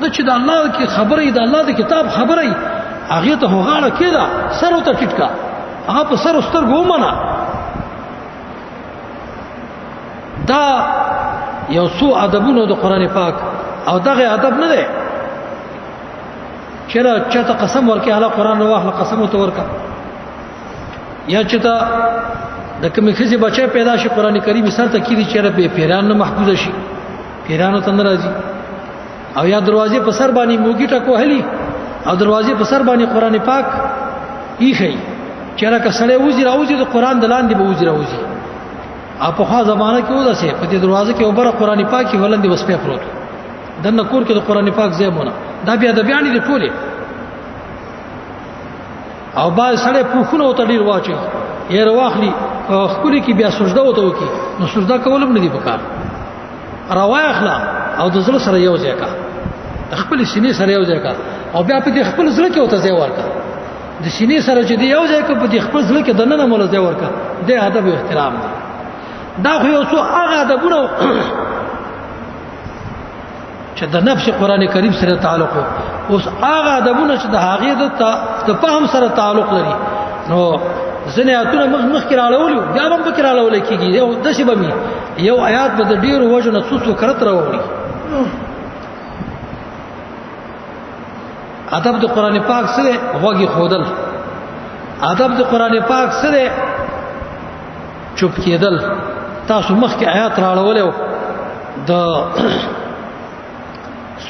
دا چې د الله کی خبرې د الله د کتاب خبرې هغه ته غاړه کېده سر او ته ټټکا هغه په سر سترګو ومنه دا یو څو ادبونو د قران پاک او دغه ادب نه دی چیرې چاته قسم ورکړي الله قران واخله قسم تو ورکړه یا چاته د کومې خزي بچي پیدا شي قران کریم سره ته کیږي چیرې به پیران نه محفوظ شي پیرانو ته ناراضي او یا دروازې په سر باندې موګی ټکو هلي او دروازې په سر باندې قران پاک ایخی چیرې کسړې وځي راوځي د قران د لاندې به وځي راوځي په خوا زمانہ کې وځه سي په دې دروازه کې اوپر قران پاک ولندې وسپې پروت دنه کور کې د قران پاک زیمونه دا بیا د بیان دي ټوله او با سړی پوښونه او تډیر واچي یې رواخلی خپل کې بیا سجده وته وکي نو سجده کول هم نه دی پکار رواخلا او د زړه سره یو ځای کا خپل سینې سره یو ځای کا او بیا په دې خپل زړه کې وته ځای ورکا د سینې سره چې دی یو ځای کا په دې خپل زړه کې دنه مول ځای ورکا د ادب او احترام دا خو یو څو هغه ادبونه چې د نفس قران کریم سره تعلق اوس هغه ادبونه چې د هغه د فهم سره تعلق لري نو زنیاتونه مخ کې راړول بیا هم پکې راړول کېږي یو د شی بمی یو آیات به د ډیرو وجو نه څو کرت راوړي ادب د قران پاک سره وګي خودل ادب د قران پاک سره چوپ کېدل تاسو مخ کې آیات راړول د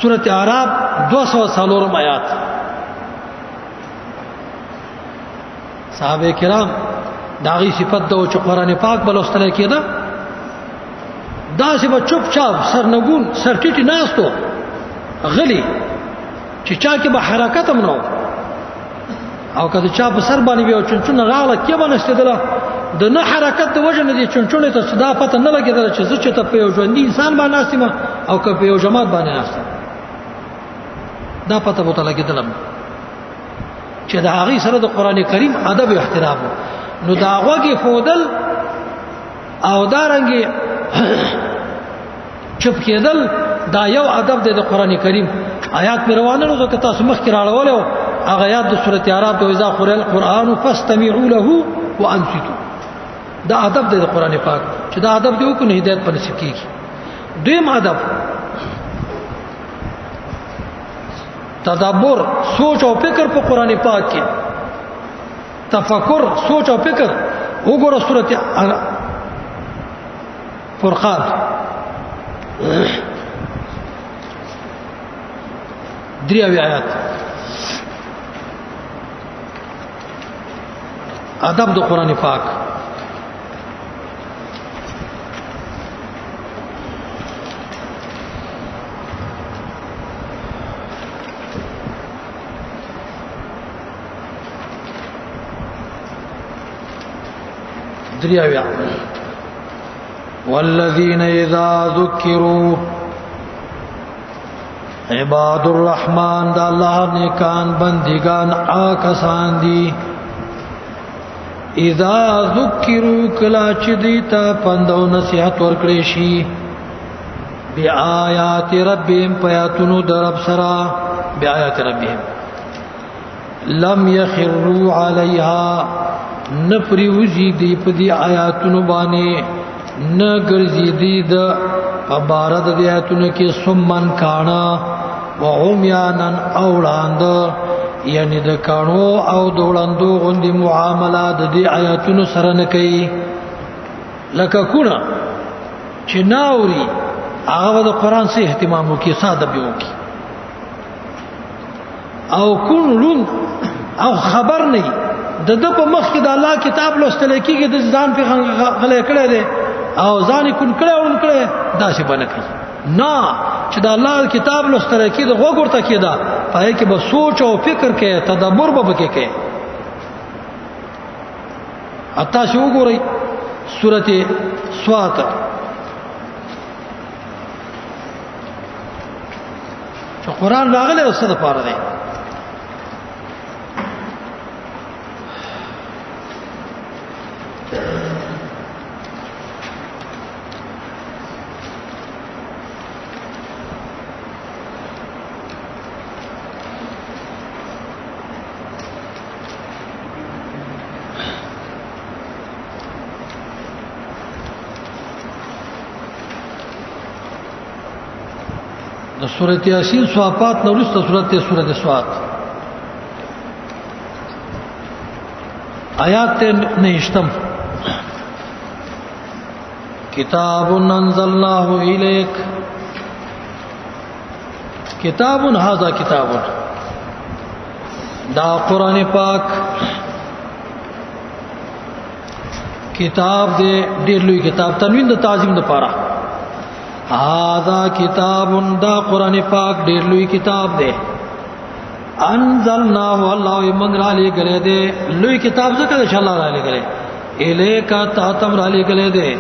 سورۃ اعراف 200 آیات صحابه کرام داغي صفت د چې قران پاک بلوستل کېده دا چې په چوپ چاپ سرنګون سرټیټی ناستو غلی چې چا کې به حرکت هم نو او کله چا په سر باندې یو چنچن راغله کې باندې ستدله د نه حرکت د وجه نه دي چنچنې ته صدا پته نه لګیدل چې زه چې ته په یو ژوندۍ انسان باندې ناستم او که په یو جماعت باندې ناستم دا پته بوته لګیدل چې د هغه سره د قران کریم ادب او احترام نو دا هغه فودل او دارنګي چپ کېدل دا یو ادب دی د قران کریم آیات په روانه نو که تاسو مخ کې راړولو هغه آیات د سورۃ اعراف د اذا قرئ القرآن فاستمعوا له وانصتوا دا ادب دی د قران پاک چې دا ادب دی او کو نه هدایت په نصیب کیږي دویم ادب تدبر سوچ او فکر په قران پاک کې تفکر سوچ او فکر وګوره سورۃ فرقان دریاوی آیات ادب د قران پاک دریاوی والذین اذا ذکروا عباد الرحمن دا الله نیکان بندگان آکسان دی اذا ذکروا کلا چې دیتا پندو نصیحت ورکړي شي بیاات ربهم پیاتونو درب سرا بیاات ربهم لم يخروا عليها نپری وزی دی په دی آیاتونو باندې نه ګرځي دی د عبارت دی آیاتونو کې سمن کانا و عمیانا اولاند یعنی د کانو او د وړاندو غوندي معاملات د دې آیاتونو سره نه کوي لکه کونه چې ناوري هغه د قران سره اهتمام وکي ساده به وکي او کون او خبر نه د په مخ کې د الله کتاب لوستل کېږي د ځان په غلې کړه دي او ځان کون کړه دا څه باندې کوي نه چې د الله کتاب لوستل کېږي د وګورته کېدا پای کې به سوچ او فکر کې تدبر به کې اته شو وګورئ سورته سوات چې قران راغلی او څه د پاره دی سورۃ یاسین صافات نو لسته سورۃ صاد آیات نهشتم کتاب انزلناه الیک کتاب هذا کتاب دا قران پاک کتاب دې ډېر لوی کتاب تنوین د تعظیم لپاره هذا کتاب دا قران پاک ډېر لوی کتاب دی انزلناه الله من را لګلې دې لوی کتاب څخه چې الله را لګلې الیک تا تم را لګلې دې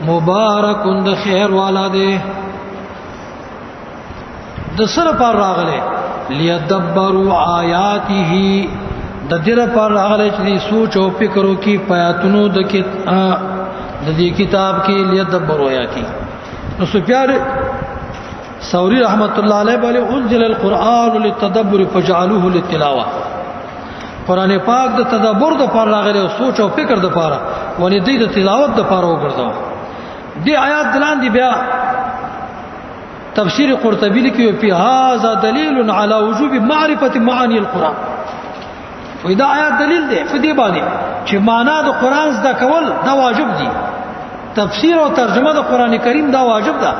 مبارکون د خیر والا دې د سره پر راغله لیدبروا آیاته د دې پر راغله چې سوچ او فکر وکي پیاتونو د دې کتاب کې لیدبروا آیاته نو سفیان ثوری رحمت الله علیه بل انزل القرآن للتدبر فجعلوه للتلاوه قران پاک د تدبر د پر راغله او سوچ او فکر د پاره ولې د تلاوت د پاره وګرځاو دې آیات دلان دي بیا تفسیر قرطبی لیکي په هاذا دلیل علی وجوب معرفت معانی القرآن ودا آیات دلیل دی په دې باندې چې معنا د قرآن زده کول دا واجب دي تفسیر او ترجمه د قران کریم دا واجب ده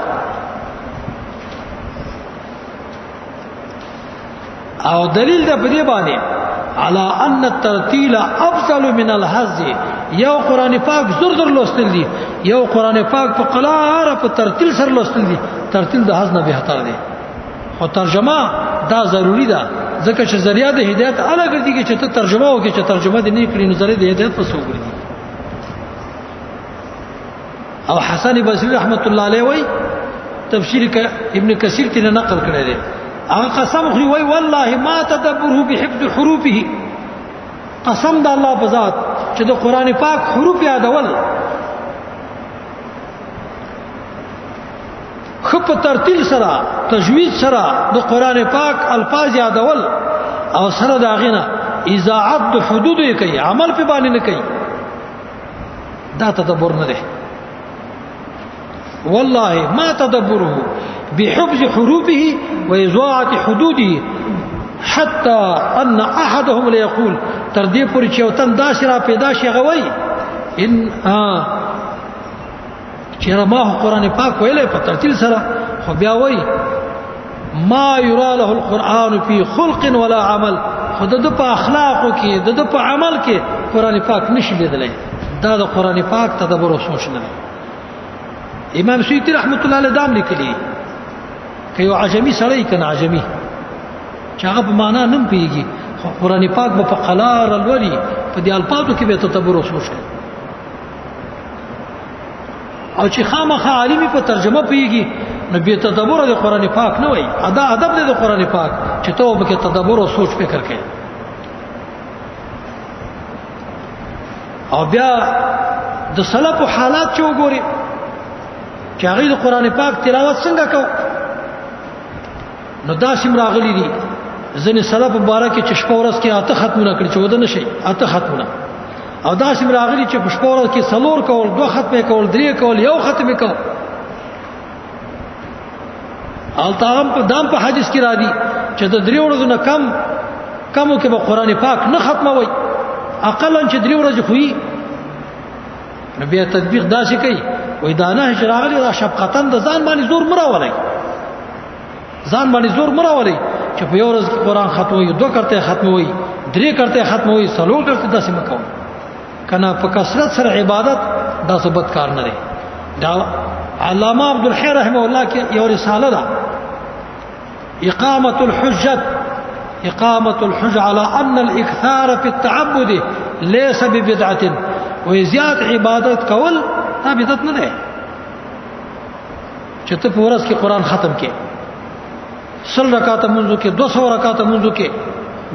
او دلیل ده په دې باندې على ان الترتيل افضل من الحظ یو قران پاک زر در لوستل دي یو قران پاک په قلاره په ترتیل سره لوستل دي ترتیل د حظ نه به تر دي او ترجمه دا ضروری ده ځکه چې ذریعہ د هدایت الګ دي چې ته ترجمه وکړي چې ترجمه دې نه کړی نو ذریعہ د هدایت په څو ګرځي او حسن بصری رحمت الله علیه وای تفسیر ابن کثیر ته نقل کړی دی هغه قسم خو وای والله ما تدبره بحفظ حروفه قسم د الله په ذات چې د قران پاک حروف یادول خپ ترتیل سره تجوید سره د قران پاک الفاظ یادول او سره دا غینه اذاعت د حدود کوي عمل په باندې نه کوي دا تدبر نه دی والله ما تدبره بحفظ حروفه وإذاعة حدوده حتى أن أحدهم ليقول تردي پوری چې وطن داسې را پیدا شي غوي ان چیرې ما قرآن پاک ویلې په ترتیل سره خو بیا وای ما يرى له القرآن في خلق ولا عمل خود د په اخلاقو کې د په عمل کې قرآن پاک نشي لیدلای دا د قرآن پاک تدبر او سوچ نه امام سیوطی رحمت الله علیه دام لیکلی که یو عجمی سړی کنه عجمی چې هغه په معنا نه پیږي خو قرآن پاک په قلار الولی په دې الفاظو کې به تدبر او سوچ کوي او چې خامخا عالمي په ترجمه پیږي نو به تدبر د قرآن پاک نه وای ادا ادب د قرآن پاک چې ته به تدبر او سوچ فکر کوي او بیا د سلف حالات چې وګوري چې هغه د قران پاک تلاوت څنګه کو نو دا سیم راغلي دي ځنې سلف مبارک چې شپه ورځ کې اته ختمونه کړی چې ودان شي اته ختمونه او دا سیم راغلي چې په شپه ورځ کې څلور کول دوه ختمه کول درې کول یو ختمه کول التام په دام په حدیث کې را دي چې د درې ورځې نه کمو کې به قران پاک نه ختموي اقلا چې درې ورځې خوې نو بیا تطبیق داسې کوي وې دا نه راغلي را شفقتن د ځان باندې زور مراولي ځان باندې زور مراولي چې په یو ورځ کې قران ختموي دوه کرته ختموي درې کرته ختموي څلور کرته داسې مکو کنه په کثرت سره عبادت دا ثبت کار نه دی دا علامه عبد الحی رحمه الله کې یو رساله ده اقامه الحج على ان الاكثار في التعبد ليس ببدعه وزياد عبادت کول دا بدعت نه ده چې ته په ورځ کې قران ختم کې 100 رکعات منځو کې 200 رکعات منځو کې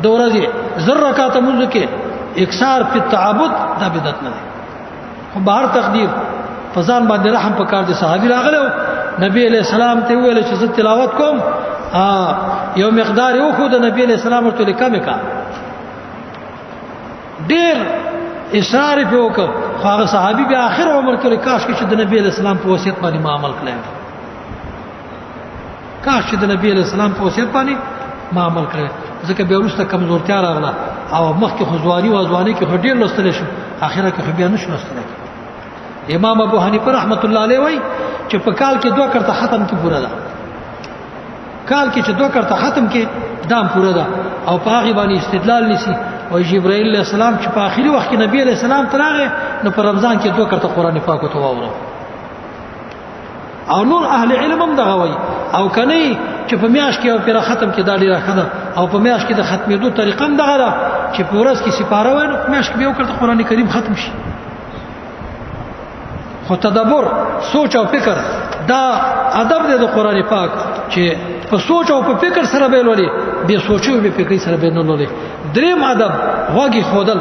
د ورځې 1000 رکعات منځو کې اکثار په تعبد دا بدعت نه ده خو بهر تقدیر فزان باندې رحم پکار دي صحابي راغلو نبی علیہ السلام ته ویل چې زه تلاوت کوم یو مقدار یو خو د نبی علیہ السلام ورته لیکم کا ډیر اصرار په وکړ خو هغه صحابي بیا اخر عمر کې کاش کې چې د نبی علیہ السلام په وصیت باندې عمل کړی کاش چې د نبی علیہ السلام په وصیت باندې ما عمل کړی ځکه بیا وروسته کمزورتیا راغله او مخکې خو ځواني و ځواني کې خو ډېر لوستلی شو اخره کې خو بیا نه شو لوستلی امام ابو حنیفه رحمت الله علیه وایي چې په کال کې 2 کرته ختم کې پوره ده کال کې چې 2 کرته ختم کې دام پوره ده او په هغه باندې استدلال نسی او جبرائیل علیہ السلام چې په آخري وخت کې نبی علیہ السلام تراغه نو په رمضان کې 2 کرته قران پاک ته واورو او نور اهل علم هم دغه وایي او کني چې په میاش کې او پر ختم کې دا ډیره خده او په میاش کې د ختمېدو طریقه هم دغه ده چې په ورځ کې سپاره وای نو میاش کې یو کرته قران کریم ختم شي خو تدبر سوچ او فکر دا ادب دی د قران پاک چې په سوچ او په فکر سره به لولي به سوچ او به فکر سره به نه لولي دریم ادب واګي خودل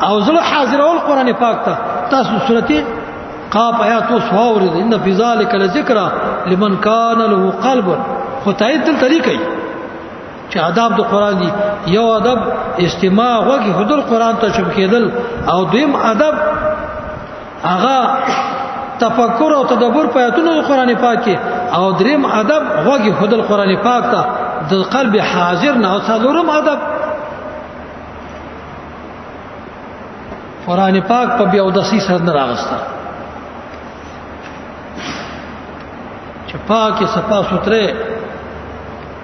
او زله حاضر اول قران پاک ته تاسو سورته قاف آیات وسواور ان فی ذلک لذکر لمن کان له قلب خدای دل طریقې چې آداب د قران دی یو ادب استماع واګي خودل قران ته چم کېدل او دویم ادب هغه تفکر او تدبر په آیاتونو د قران پاک کې او دریم ادب واګي خودل قران پاک ته د قلب حاضر نه او څلورم ادب قران پاک په بیا ودسی سره نه راغسته چې پاکه صفا ستره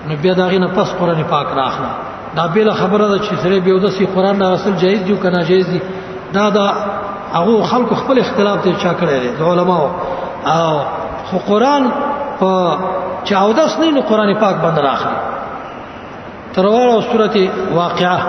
نو بیا داغه نه پس قران پاک راخلا دا بیل خبره ده چې سره بیا ودسی قران نه اصل جایز دی کنه جایز دی دا هغه خلکو خپل اختلاف دي چا کړی دی علماء او خو قران په چاودس نه نو قران پاک باندې راخلی ترواله سورته واقعه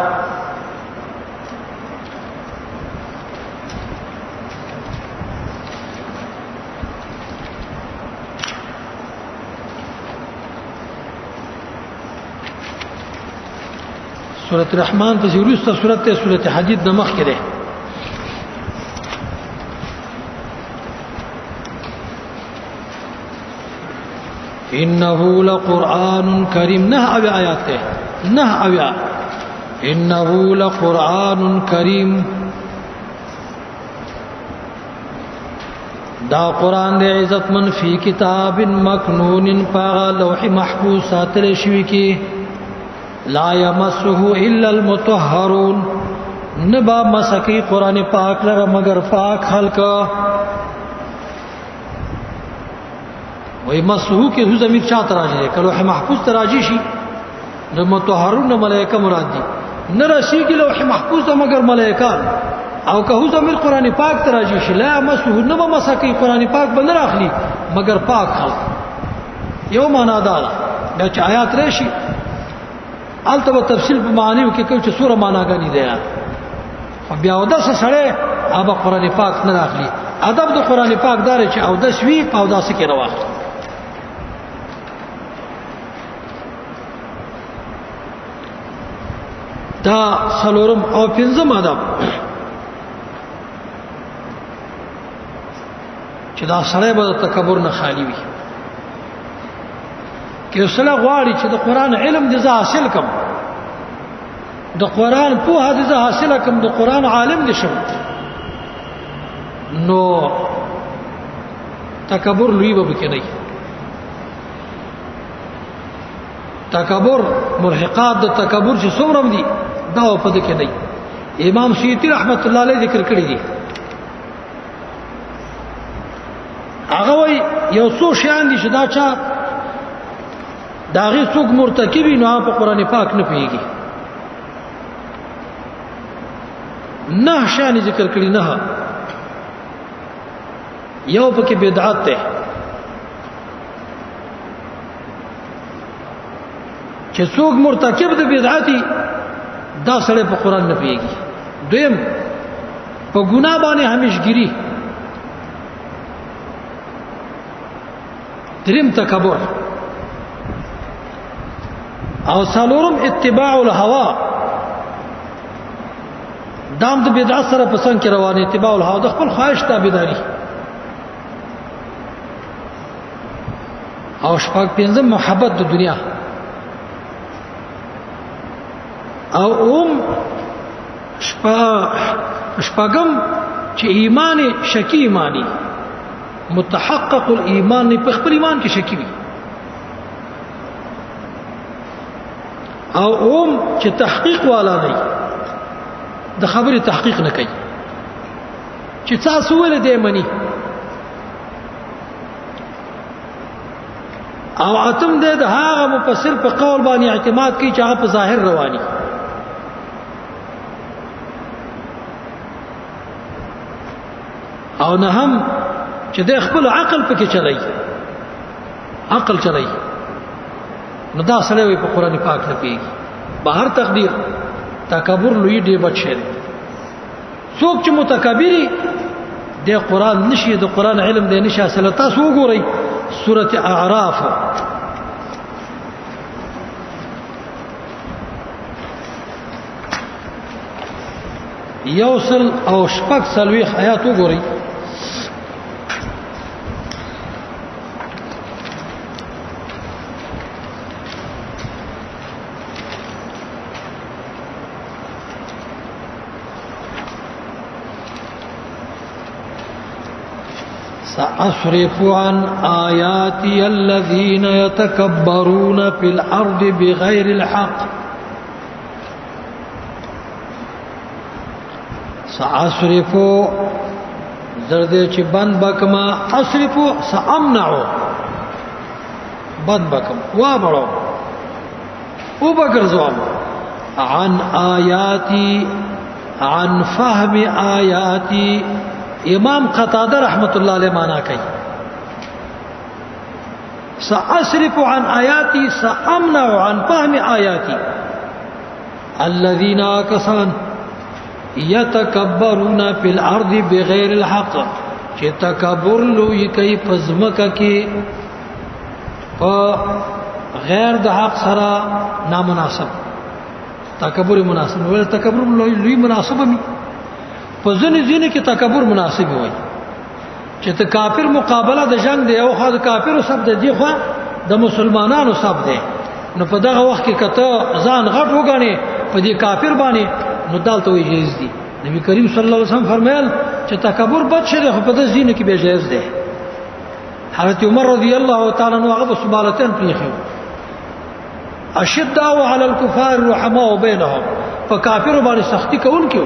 سورۃ الرحمن په ورسته سورۃ حدید نمخ کې ده انه لقرآن کریم نه آیات ده نه آیات انه لقرآن کریم دا قرآن دے عزت من فی کتاب مکنون پاغا لوح محفوظ ساتل شوی کی لا یمسه الا المطهرون نبا مسکی قرآن پاک لرا مگر پاک خلقا وی مسحو کې هو ضمیر چا تراجی دی کلوح محفوظ تراجی شي د مطهرون ملائکه مراد دي نه رسیږي لوح محفوظ ته مگر ملائکان او که هو ضمیر قران پاک تراجی شي لا مسحو نه مسکی قران پاک بل راخلی مگر پاک خلق یو معنا دا د آیات راشي البته تفصیل په معنی کې کوم چې سوره معناګانی دی خو بیا وداسه سره ابا قران پاک نه راخلی ادب د قران پاک دار چې او د شوی په وداسه کې راوخت دا سلورم او پنځم ادب چې دا سره به تکبر نه خالی وي کې سره غواړي چې د قران علم دې حاصل کم د قران په حدیث حاصل کم د قران عالم دې شم نو تکبر لوی به کې نه تکبر ملحقات د تکبر چې څومره دي دا په دې کې نه امام سیوطی رحمت الله علیه ذکر کړی دی هغه وی یو څو شیان دي چې دا چا داغه څوک مرتکبی نو په قران پاک نه پیږي نه شان ذکر کړی نه یو پکې بدعت ده چې څوک مرتکب د بدعتي دا سره په قران نه پیږي دویم په ګناه باندې همیشګری دریم تکبر او څلورم اتباع الهوا دام د بدعت سره پسند کې روانه اتباع الهوا د خپل خواهش تابعداري او شپږ پنځم محبت د دنیا او شپږم چې ایمان شکی ایمانی متحقق الایمان نه په خپل ایمان کې شکی وي او چې تحقیق والا نه د خبرې تحقیق نه کوي چې تاسو ولې دې مني او اتم دې د هغه مفسر په قول باندې اعتماد کوي چې هغه په ظاهر رواني او نه هم چې د خپل عقل پکې چلای عقل چلای نو دا سره وي په قران پاک نه پیږي بهر تقدیر تکبر لوی دی بچی څوک چې متکبري د قران نشي د قران علم د نشي اصله تاسو وګورئ سوره اعراف یوصل او شپږ سلويخ آیات وګورئ سأصرف عن آياتي الذين يتكبرون في الأرض بغير الحق سأصرف زردے چی بند بکما اصرف سأمنعو بند بکم وابرو او بکر زوام عن آیاتی عن فهم آیاتی امام قتادہ رحمت اللہ علیہ مانا کئی سأصرف عن آیاتی سأمنع عن فهم آیاتی الذين آکسان یتکبرون فی الارض بغیر الحق چې تکبر لوی کوي پزمکه کې او غیر د حق سره نامناسب تکبر مناسب ول تکبر لوی مناسب می په ځینې کې تکبر مناسب وي چې ته کافر مقابله د جنگ دی او خو د کافرو سب دی خو د مسلمانانو سب دی نو په دغه وخت کې کته ځان غټ وګڼي په دې کافر باندې نو دالته وی جایز دي نبی کریم صلی الله علیه وسلم فرمایل چې تکبر بد شي خو په دې ځینې کې به جایز دی حضرت عمر رضی الله تعالی عنہ هغه سبالتين پریخو اشد علی الكفار رحماء بینهم په کافر باندې سختی کوونکو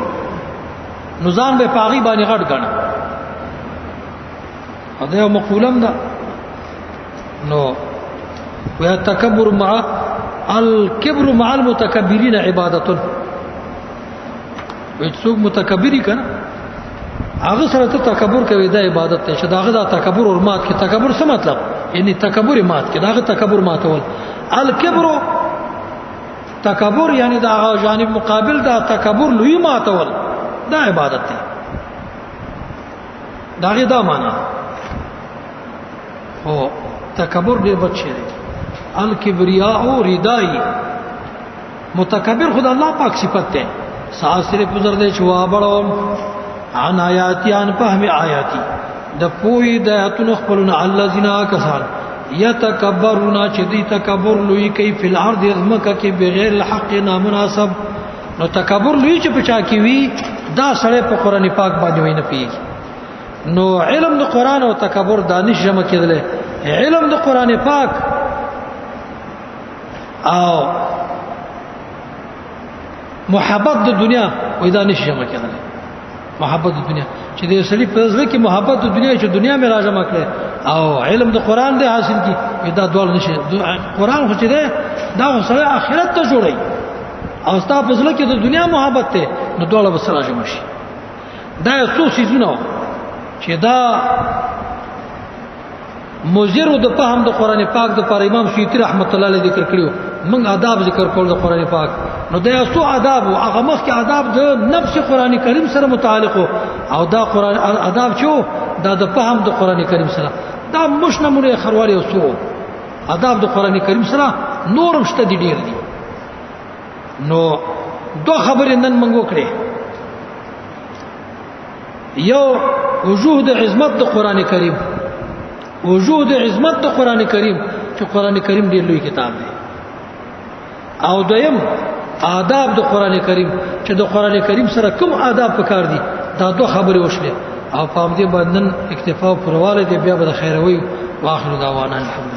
نو ځان به پاغي باندې غټ غنه دا مقولم ده نو ويتكبر مع الكبر مع المتكبرين عبادة وڅوک متکبری کنه هغه سره ته تکبر کوي دا عبادت ته چې داغه دا تکبر او مات کې تکبر څه مطلب یعنی تکبر مات کې داغه تکبر ماتول الکبر تکبر یعنی دا جانب مقابل دا تکبر لوی ماتول دا عبادت ته داغه دا معنا او تکبر دې بچی دی الکبریاء ردای متکبر خدای الله پاک صفت ده ساسره پزر دې چوا بړو عن آیاتی عن فهم آیاتی د پوی د اتن خپلون الذين کسان یتکبرون چې دې تکبر لوی کوي په الارض ازمکه کې بغیر الحق نامناسب نو تکبر لوی چې پچا کی وی دا سره په قران پاک باندې ویني پیږي نو علم د قران او تکبر دانش جمع کېدل علم د قران پاک او محبت د دنیا و دانش جمع کېدل محبت د دنیا چې د سړي په ځل کې محبت د دنیا چې دنیا مې راځم کړي او علم د قران دې حاصل کی دا ډول نشي قران خو چې دا سره آخرت ته جوړي او ستا په ځل کې د دنیا محبت ته نو ډول به سره راځم شي دا څو سيزونه چې دا مزر د فهم د قران پاک د پر امام شیطی رحمت الله علیه ذکر کړیو موږ آداب ذکر کول د قران پاک نو دا څو آداب او هغه مخکې آداب د نفس قران کریم سره متعلق او دا قران آداب چې دا د فهم د قران کریم سره دا مشنمونه خروالي او څو آداب د قران کریم سره نورم شته دي ډیر دي نو دوه خبرې نن موږ وکړې یو وجوه د عظمت د قران کریم وجود عظمت د قران کریم چې قران کریم ډیر لوی کتاب دی او دویم آداب د قران کریم چې د قران کریم سره کوم آداب پکار دي دا دوه خبرې وشلې او په دې باندې اکتفا او پرواله دې بیا به خیروي واخر دعوانا الحمد